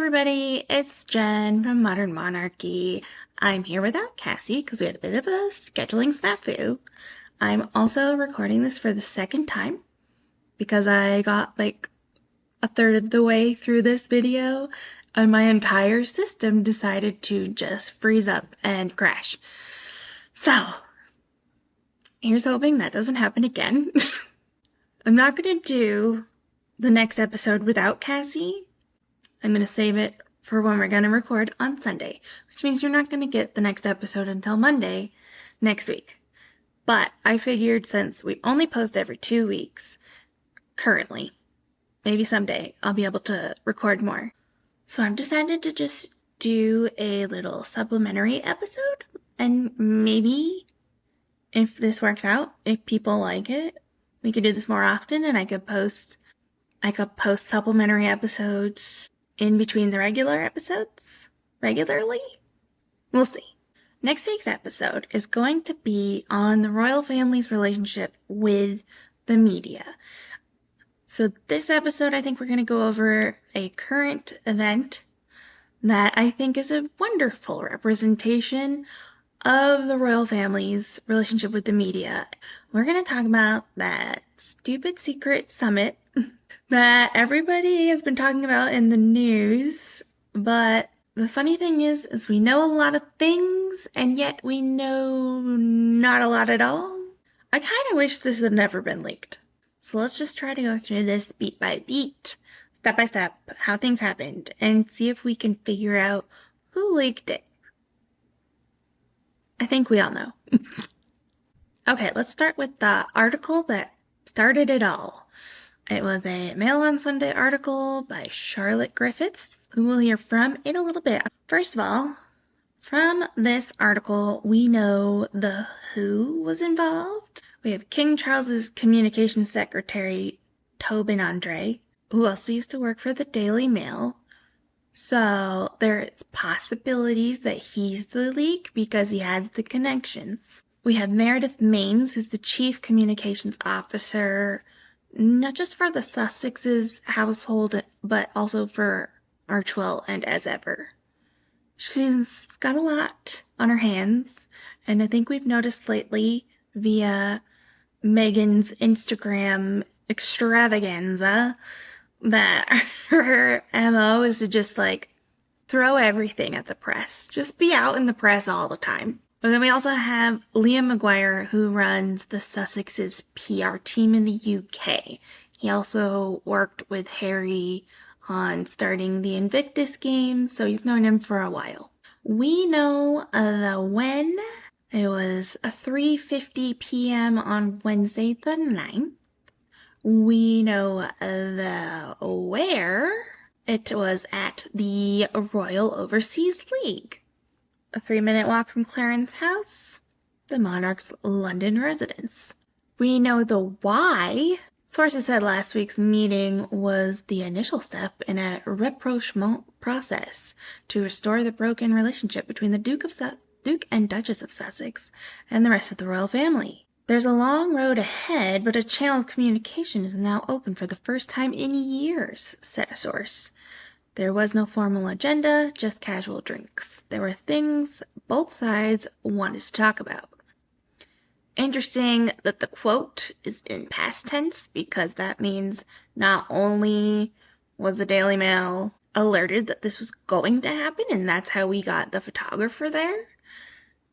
everybody, it's Jen from Modern Monarchy. I'm here without Cassie because we had a bit of a scheduling snafu. I'm also recording this for the second time because I got like a third of the way through this video and my entire system decided to just freeze up and crash. So, here's hoping that doesn't happen again. I'm not going to do the next episode without Cassie. I'm going to save it for when we're going to record on Sunday, which means you're not going to get the next episode until Monday next week. But I figured since we only post every 2 weeks, currently, maybe someday I'll be able to record more. So I've decided to just do a little supplementary episode, and maybe if this works out, if people like it, we could do this more often and I could post supplementary episodes in between the regular episodes regularly. We'll see. Next week's episode is going to be on the royal family's relationship with the media. So this episode, I think we're going to go over a current event that I think is a wonderful representation of the royal family's relationship with the media. We're going to talk about that stupid secret summit that everybody has been talking about in the news, but the funny thing is we know a lot of things, and yet we know not a lot at all. I kind of wish this had never been leaked. So let's just try to go through this beat by beat, step by step, how things happened, and see if we can figure out who leaked it. I think we all know. Okay, let's start with the article that started it all. It was a Mail on Sunday article by Charlotte Griffiths, who we'll hear from in a little bit. First of all, from this article, we know the who was involved. We have King Charles's communications secretary, Tobin Andre, who also used to work for the Daily Mail. So there's possibilities that he's the leak because he has the connections. We have Meredith Maines, who's the chief communications officer, not just for the Sussex's household, but also for Archewell and As Ever. She's got a lot on her hands, and I think we've noticed lately via Meghan's Instagram extravaganza that her MO is to just throw everything at the press. Just be out in the press all the time. And then we also have Liam McGuire, who runs the Sussex's PR team in the UK. He also worked with Harry on starting the Invictus Games, so he's known him for a while. We know the when. It was 3:50 p.m. on Wednesday the 9th. We know the where. It was at the Royal Overseas League. A 3-minute walk from Clarence House, the monarch's London residence. We know the why. Sources said last week's meeting was the initial step in a rapprochement process to restore the broken relationship between the Duke and Duchess of Sussex and the rest of the royal family. There's a long road ahead, but a channel of communication is now open for the first time in years, said a source. There was no formal agenda, just casual drinks. There were things both sides wanted to talk about. Interesting that the quote is in past tense because that means not only was the Daily Mail alerted that this was going to happen and that's how we got the photographer there,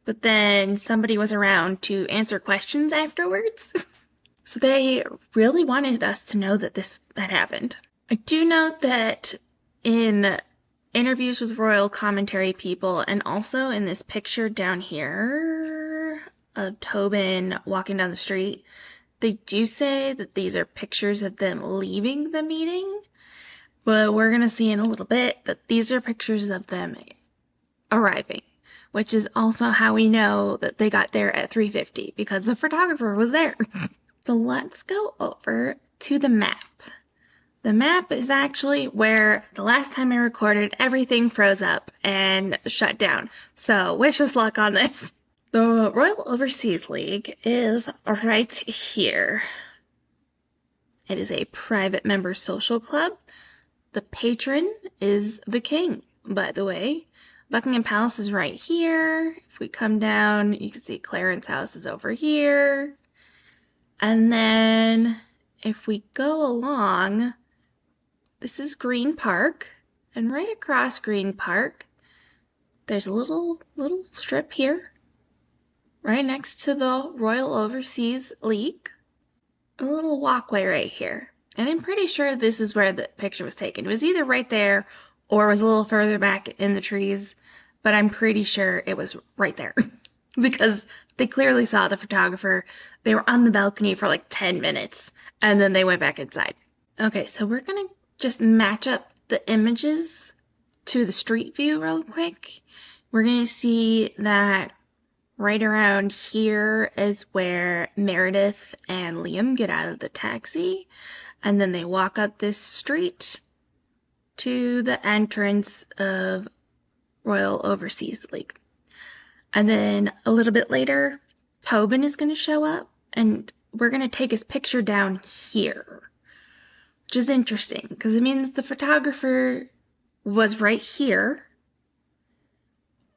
but then somebody was around to answer questions afterwards. So they really wanted us to know that this had happened. I do note that in interviews with royal commentary people, and also in this picture down here of Tobin walking down the street, they do say that these are pictures of them leaving the meeting, but we're going to see in a little bit that these are pictures of them arriving, which is also how we know that they got there at 3:50, because the photographer was there. So let's go over to the map. The map is actually where the last time I recorded, everything froze up and shut down. So wish us luck on this. The Royal Overseas League is right here. It is a private member social club The patron is the king, by the way. Buckingham Palace is right here. If we come down, you can see Clarence House is over here. And then if we go along, this is Green Park. And right across Green Park, there's a little strip here, right next to the Royal Overseas League. A little walkway right here. And I'm pretty sure this is where the picture was taken. It was either right there or it was a little further back in the trees, but I'm pretty sure it was right there because they clearly saw the photographer. They were on the balcony for like 10 minutes and then they went back inside. Okay, so we're gonna just match up the images to the street view real quick. We're gonna see that right around here is where Meredith and Liam get out of the taxi, and then they walk up this street to the entrance of Royal Overseas League. And then a little bit later, Tobin is going to show up, and we're going to take his picture down here, which is interesting because it means the photographer was right here,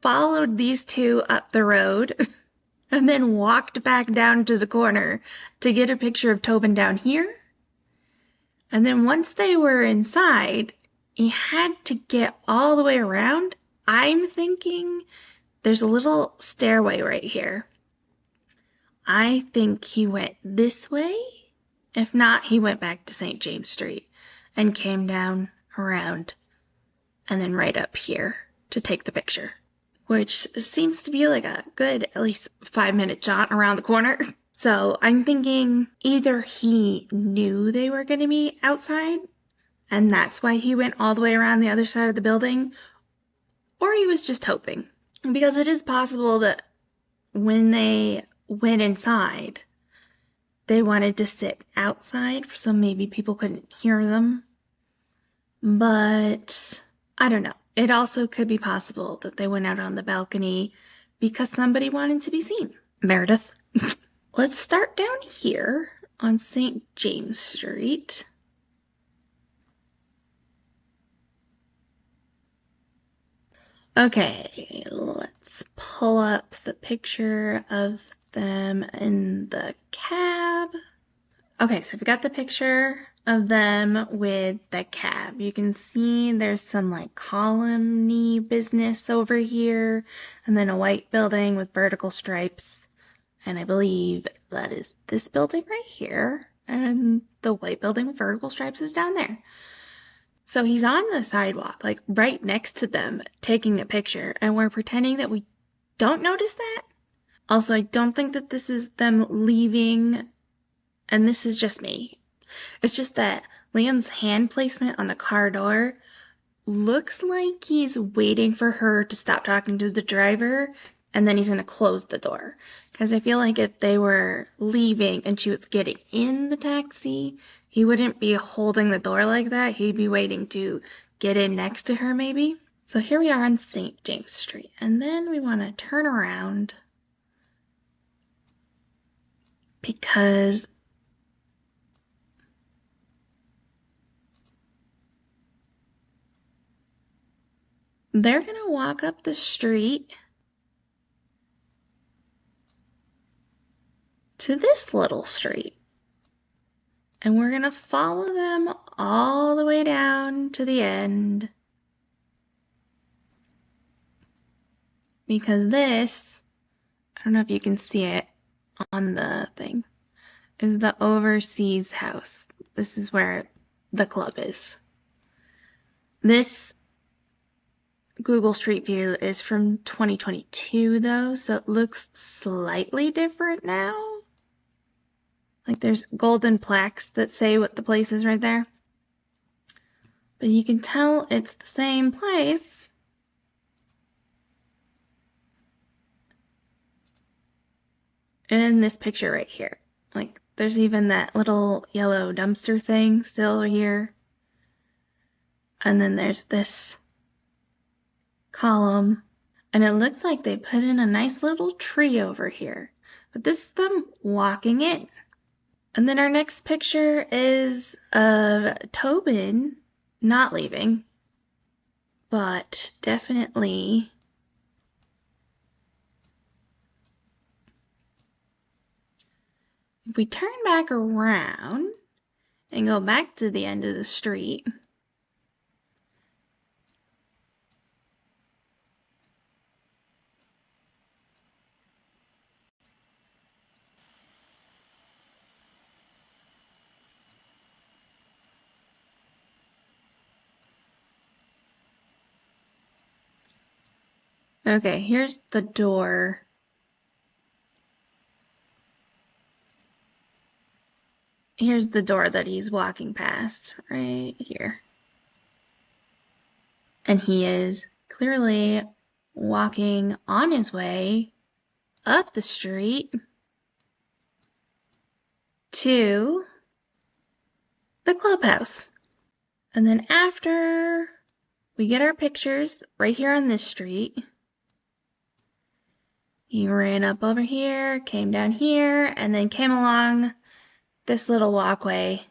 followed these two up the road, and then walked back down to the corner to get a picture of Tobin down here. And then once they were inside, he had to get all the way around. I'm thinking there's a little stairway right here. I think he went this way. If not, he went back to St. James Street and came down around and then right up here to take the picture, which seems to be like a good at least 5-minute jaunt around the corner. So I'm thinking either he knew they were going to be outside and that's why he went all the way around the other side of the building, or he was just hoping. Because it is possible that when they went inside, they wanted to sit outside, so maybe people couldn't hear them. But I don't know. It also could be possible that they went out on the balcony because somebody wanted to be seen. Meredith. Let's start down here on St. James Street. Okay, let's pull up the picture of them in the cab. Okay, so we got the picture of them with the cab. You can see there's some like column-y business over here, and then a white building with vertical stripes. And I believe that is this building right here, and the white building with vertical stripes is down there. So he's on the sidewalk, like right next to them, taking a picture, and we're pretending that we don't notice that. Also, I don't think that this is them leaving, and this is just me. It's just that Liam's hand placement on the car door looks like he's waiting for her to stop talking to the driver, and then he's going to close the door. Because I feel like if they were leaving and she was getting in the taxi, he wouldn't be holding the door like that. He'd be waiting to get in next to her, maybe. So here we are on St. James Street. And then we want to turn around because they're going to walk up the street to this little street. And we're going to follow them all the way down to the end. Because this, I don't know if you can see it on the thing, is the Overseas House. This is where the club is. This Google Street View is from 2022 though, so it looks slightly different now. Like there's golden plaques that say what the place is right there. But you can tell it's the same place. In this picture right here. Like there's even that little yellow dumpster thing still here. And then there's this column. And it looks like they put in a nice little tree over here. But this is them walking in. And then our next picture is of Tobin not leaving, but definitely if we turn back around and go back to the end of the street, okay, here's the door. Here's the door that he's walking past, right here. And he is clearly walking on his way up the street to the clubhouse. And then after we get our pictures right here on this street, he ran up over here, came down here, and then came along this little walkway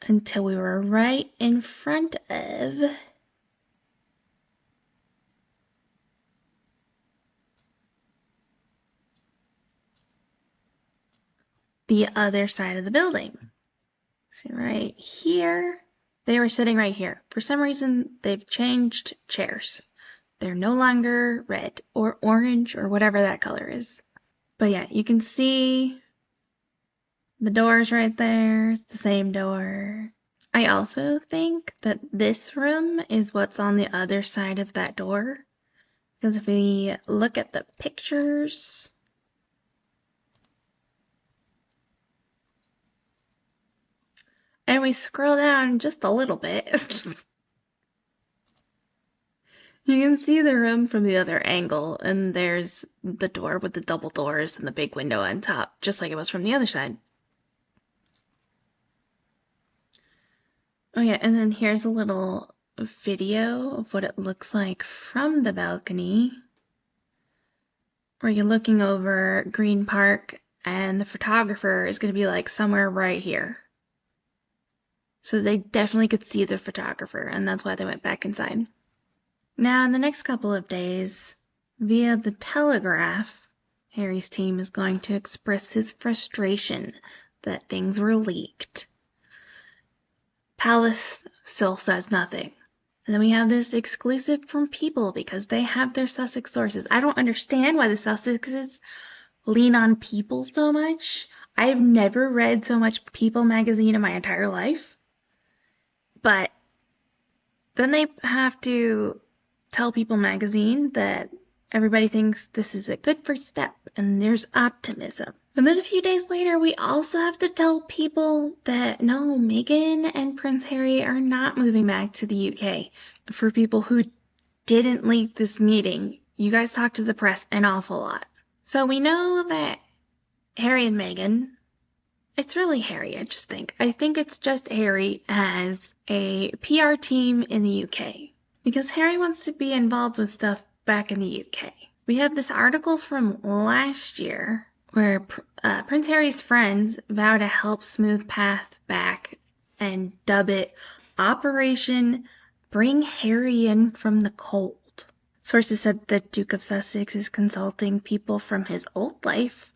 until we were right in front of the other side of the building. So right here, they were sitting right here. For some reason, they've changed chairs. They're no longer red or orange or whatever that color is. But yeah, you can see the door's right there. It's the same door. I also think that this room is what's on the other side of that door. Because if we look at the pictures, and we scroll down just a little bit, you can see the room from the other angle, and there's the door with the double doors and the big window on top, just like it was from the other side. Oh yeah, and then here's a little video of what it looks like from the balcony, where you're looking over Green Park, and the photographer is going to be like somewhere right here. So they definitely could see the photographer, and that's why they went back inside. Now, in the next couple of days, via the Telegraph, Harry's team is going to express his frustration that things were leaked. Palace still says nothing. And then we have this exclusive from People because they have their Sussex sources. I don't understand why the Sussexes lean on People so much. I've never read so much People magazine in my entire life. But then they have to tell People magazine that everybody thinks this is a good first step and there's optimism. And then a few days later, we also have to tell people that no, Meghan and Prince Harry are not moving back to the UK. For people who didn't leak this meeting, you guys talk to the press an awful lot. So we know that Harry and Meghan, it's really Harry, I just think. I think it's just Harry as a PR team in the UK. Because Harry wants to be involved with stuff back in the UK. We have this article from last year where Prince Harry's friends vow to help smooth path back and dub it Operation Bring Harry In From the Cold. Sources said the Duke of Sussex is consulting people from his old life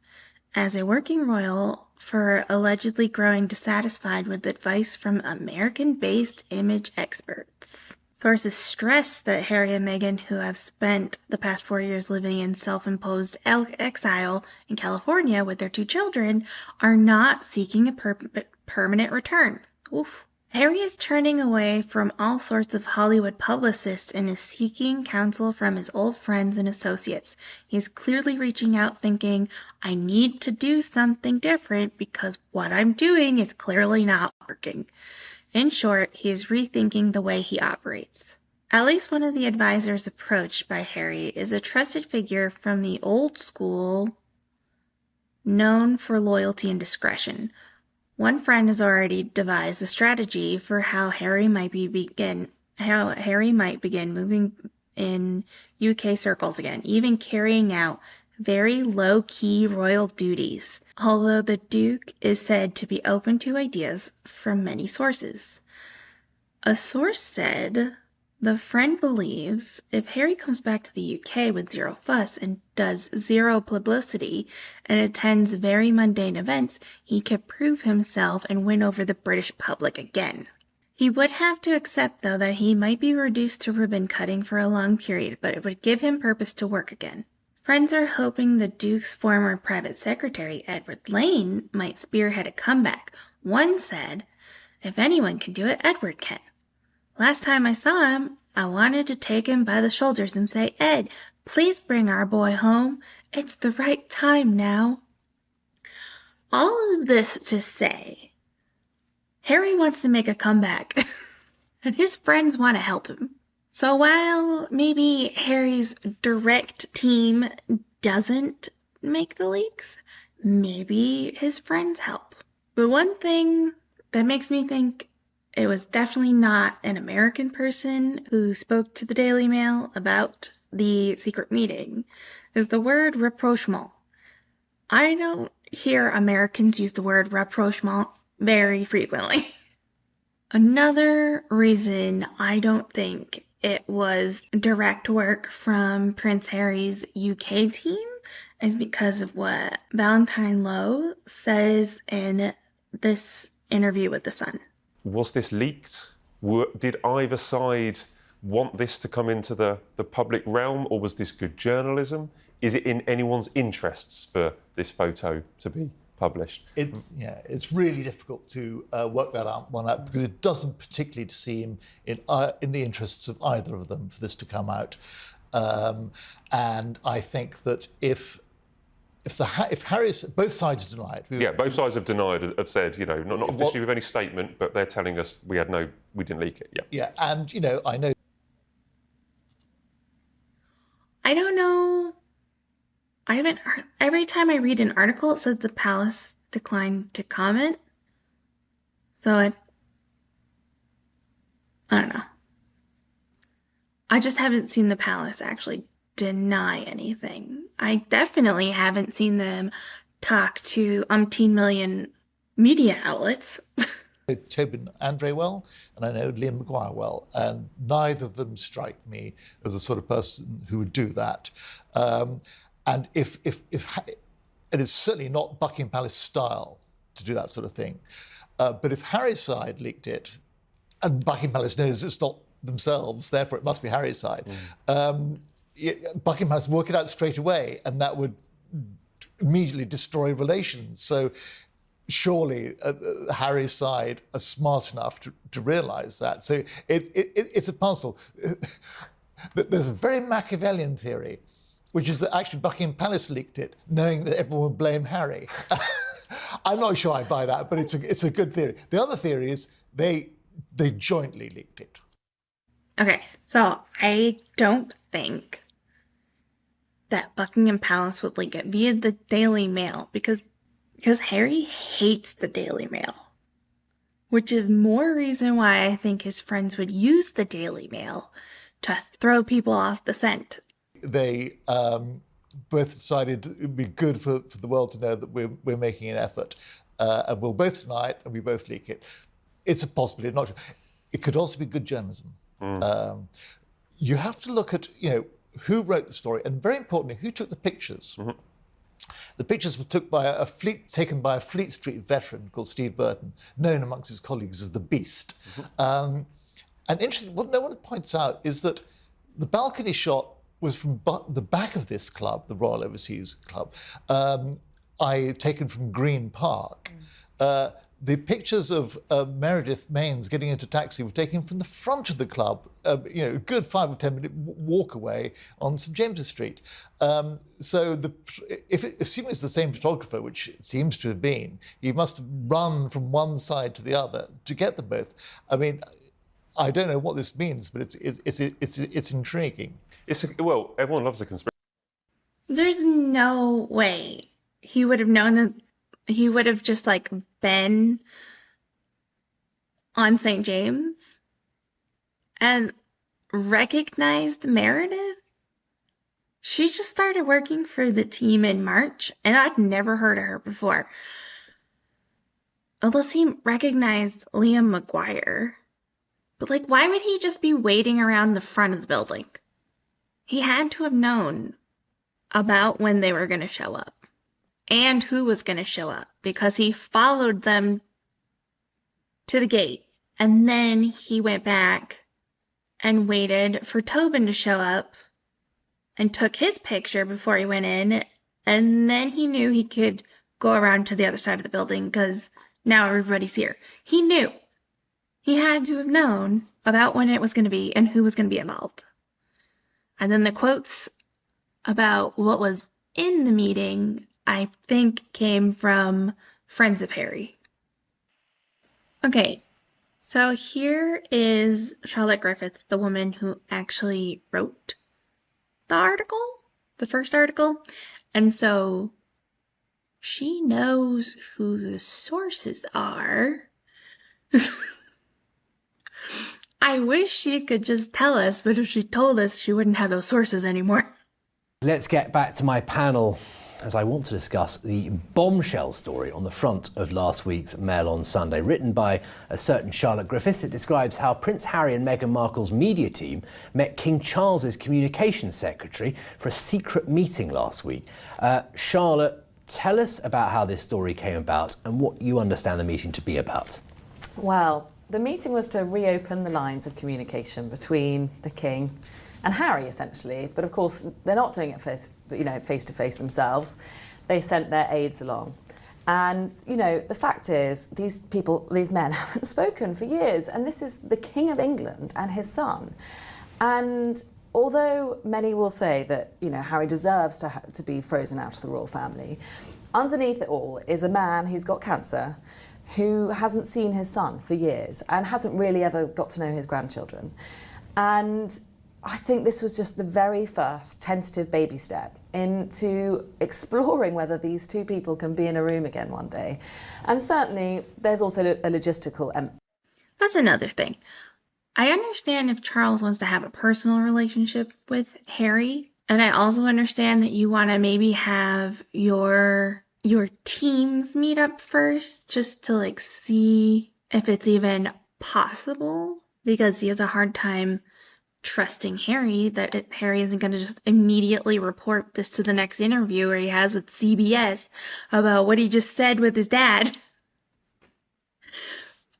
as a working royal for allegedly growing dissatisfied with advice from American-based image experts. Sources stress that Harry and Meghan, who have spent the past 4 years living in self-imposed exile in California with their 2 children, are not seeking a permanent return. Oof. Harry is turning away from all sorts of Hollywood publicists and is seeking counsel from his old friends and associates. He's clearly reaching out thinking, I need to do something different because what I'm doing is clearly not working. In short, he is rethinking the way he operates. At least one of the advisors approached by Harry is a trusted figure from the old school known for loyalty and discretion. One friend has already devised a strategy for how Harry might begin moving in UK circles again, even carrying out very low-key royal duties, although the Duke is said to be open to ideas from many sources. A source said the friend believes if Harry comes back to the UK with zero fuss and does zero publicity and attends very mundane events, he could prove himself and win over the British public again. He would have to accept, though, that he might be reduced to ribbon cutting for a long period, but it would give him purpose to work again. Friends are hoping the Duke's former private secretary, Edward Lane, might spearhead a comeback. One said, "If anyone can do it, Edward can. Last time I saw him, I wanted to take him by the shoulders and say, 'Ed, please bring our boy home. It's the right time now.'" All of this to say, Harry wants to make a comeback, and his friends want to help him. So while maybe Harry's direct team doesn't make the leaks, maybe his friends help. The one thing that makes me think it was definitely not an American person who spoke to the Daily Mail about the secret meeting is the word rapprochement. I don't hear Americans use the word rapprochement very frequently. Another reason I don't think it was direct work from Prince Harry's UK team is because of what Valentine Lowe says in this interview with The Sun. Was this leaked? Did either side want this to come into the public realm, or was this good journalism? Is it in anyone's interests for this photo to be published? It's really difficult to work that one out because it doesn't particularly seem in the interests of either of them for this to come out. And I think that if Harry's, both sides deny it. Both sides have denied, have said, not officially with any statement, but they're telling us we didn't leak it. Yeah, and I know. I don't know. I haven't heard, every time I read an article, it says the palace declined to comment. So I don't know. I just haven't seen the palace actually deny anything. I definitely haven't seen them talk to umpteen million media outlets. Tobin Andre well, and I know Liam Maguire well, and neither of them strike me as the sort of person who would do that. And if and it's certainly not Buckingham Palace style to do that sort of thing. But if Harry's side leaked it, and Buckingham Palace knows it's not themselves, therefore it must be Harry's side, Buckingham Palace would work it out straight away, and that would immediately destroy relations. So surely Harry's side are smart enough to realise that. So it's a puzzle. There's a very Machiavellian theory, which is that actually Buckingham Palace leaked it, knowing that everyone would blame Harry. I'm not sure I buy that, but it's a good theory. The other theory is they jointly leaked it. Okay, so I don't think that Buckingham Palace would leak it via the Daily Mail because Harry hates the Daily Mail, which is more reason why I think his friends would use the Daily Mail to throw people off the scent. They both decided it would be good for the world to know that we're making an effort, and we'll both deny it and we both leak it. It's a possibility. Not. It could also be good journalism. You have to look at who wrote the story, and very importantly, who took the pictures. Mm-hmm. The pictures were taken by a Fleet Street veteran called Steve Burton, known amongst his colleagues as the Beast. Mm-hmm. And interesting, what no one points out is that the balcony shot was from the back of this club, the Royal Overseas Club, taken from Green Park. The pictures of Meredith Mains getting into a taxi were taken from the front of the club, a good 5 or 10 minute walk away on St James's Street. So assuming it's the same photographer, which it seems to have been, he must have run from one side to the other to get them both. I mean, I don't know what this means, but it's intriguing. Well, everyone loves a conspiracy. There's no way he would have known that. He would have just been on St. James and recognized Meredith. She just started working for the team in March, and I'd never heard of her before. Unless he recognized Liam Maguire. But, like, why would he just be waiting around the front of the building? He had to have known about when they were going to show up and who was going to show up because he followed them to the gate. And then he went back and waited for Tobin to show up and took his picture before he went in. And then he knew he could go around to the other side of the building because now everybody's here. He knew. He had to have known about when it was going to be and who was going to be involved. And then the quotes about what was in the meeting, I think, came from friends of Harry. Okay, so here is Charlotte Griffiths, the woman who actually wrote the article, the first article. And so she knows who the sources are. I wish she could just tell us, but if she told us, she wouldn't have those sources anymore. Let's get back to my panel as I want to discuss the bombshell story on the front of last week's Mail on Sunday, written by a certain Charlotte Griffiths. It describes how Prince Harry and Meghan Markle's media team met King Charles's communications secretary for a secret meeting last week. Charlotte, tell us about how this story came about and what you understand the meeting to be about. Well, the meeting was to reopen the lines of communication between the King and Harry, essentially. But of course, they're not doing it face to face themselves. They sent their aides along. And, the fact is, these men haven't spoken for years. And this is the King of England and his son. And although many will say that, Harry deserves to be frozen out of the royal family, underneath it all is a man who's got cancer, who hasn't seen his son for years and hasn't really ever got to know his grandchildren. And I think this was just the very first tentative baby step into exploring whether these two people can be in a room again one day. And certainly there's also a logistical... That's another thing. I understand if Charles wants to have a personal relationship with Harry, and I also understand that you want to maybe have your teams meet up first just to see if it's even possible, because he has a hard time trusting Harry that Harry isn't going to just immediately report this to the next interview he has with CBS about what he just said with his dad.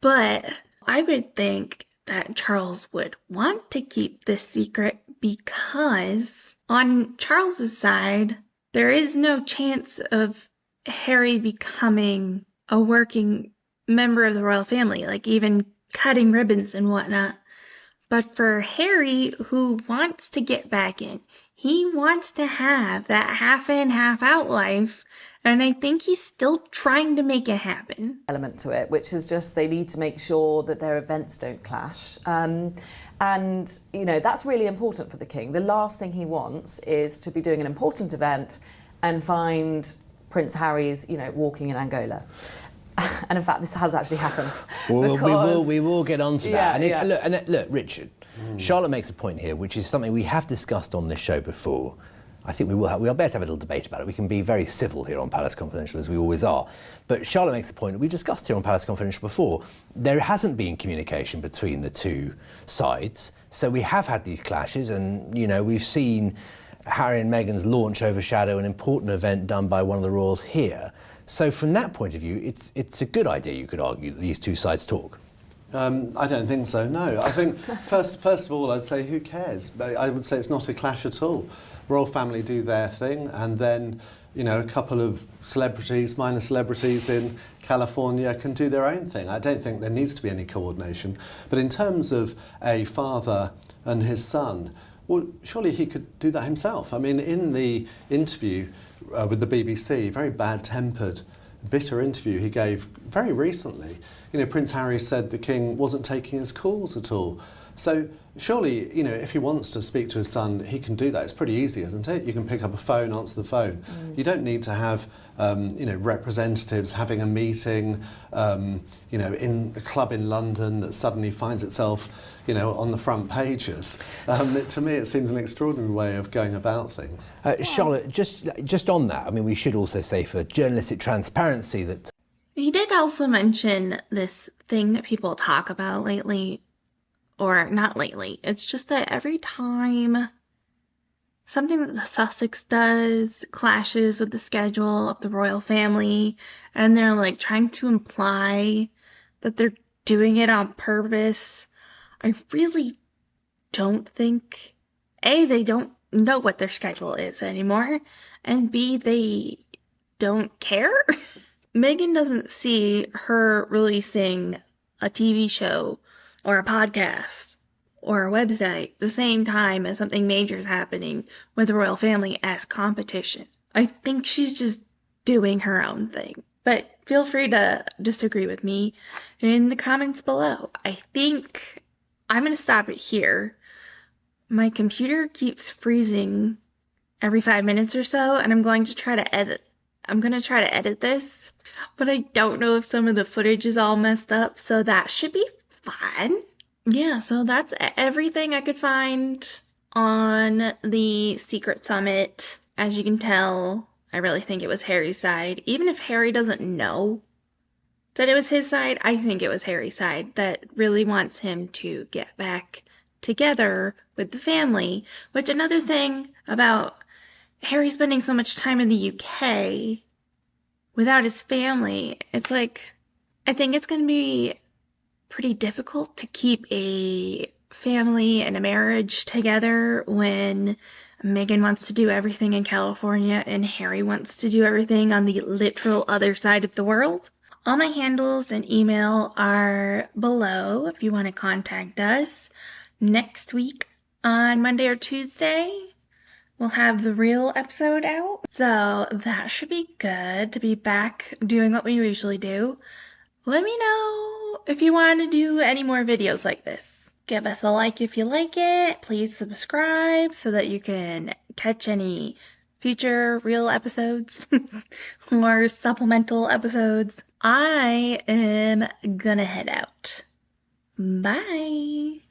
But I would think that Charles would want to keep this secret because on Charles's side, there is no chance of Harry becoming a working member of the royal family, even cutting ribbons and whatnot. But for Harry, who wants to get back in, he wants to have that half in, half out life, and I think he's still trying to make it happen. Element to it, which is just they need to make sure that their events don't clash. And, that's really important for the King. The last thing he wants is to be doing an important event and find Prince Harry's, walking in Angola. And in fact, this has actually happened. Well, we will get on to that. Yeah, Look, Richard, Charlotte makes a point here, which is something we have discussed on this show before. I think we'll be able to have a little debate about it. We can be very civil here on Palace Confidential, as we always are. But Charlotte makes the point that we've discussed here on Palace Confidential before. There hasn't been communication between the two sides. So we have had these clashes and, we've seen Harry and Meghan's launch overshadow an important event done by one of the royals here. So from that point of view, it's a good idea, you could argue, that these two sides talk. I don't think so, no. I think, first of all, I'd say who cares? I would say it's not a clash at all. Royal family do their thing, and then, a couple of celebrities, minor celebrities in California can do their own thing. I don't think there needs to be any coordination. But in terms of a father and his son, well, surely he could do that himself. I mean, in the interview with the BBC, very bad-tempered, bitter interview he gave very recently, Prince Harry said the King wasn't taking his calls at all. So surely, if he wants to speak to his son, he can do that. It's pretty easy, isn't it? You can pick up a phone, answer the phone. You don't need to have, representatives having a meeting, in the club in London that suddenly finds itself, on the front pages. To me, it seems an extraordinary way of going about things. Charlotte, just on that, I mean, we should also say for journalistic transparency that... He did also mention this thing that people talk about lately or not lately. It's just that every time something that the Sussex does clashes with the schedule of the royal family, and they're like trying to imply that they're doing it on purpose, I really don't think A, they don't know what their schedule is anymore, and B, they don't care. Meghan doesn't see her releasing a TV show or a podcast or a website the same time as something major is happening with the royal family as competition. I think she's just doing her own thing. But feel free to disagree with me in the comments below. I think I'm going to stop it here. My computer keeps freezing every 5 minutes or so, and I'm going to try to edit this, but I don't know if some of the footage is all messed up, so that should be fun. Yeah, so that's everything I could find on the Secret Summit. As you can tell, I really think it was Harry's side. Even if Harry doesn't know that it was his side, I think it was Harry's side that really wants him to get back together with the family. Which, another thing about Harry spending so much time in the UK without his family, it's like, I think it's going to be pretty difficult to keep a family and a marriage together when Meghan wants to do everything in California and Harry wants to do everything on the literal other side of the world. All my handles and email are below if you want to contact us. Next week on Monday or Tuesday, we'll have the real episode out. So that should be good to be back doing what we usually do. Let me know if you want to do any more videos like this. Give us a like if you like it. Please subscribe so that you can catch any future real episodes or supplemental episodes. I am gonna head out. Bye.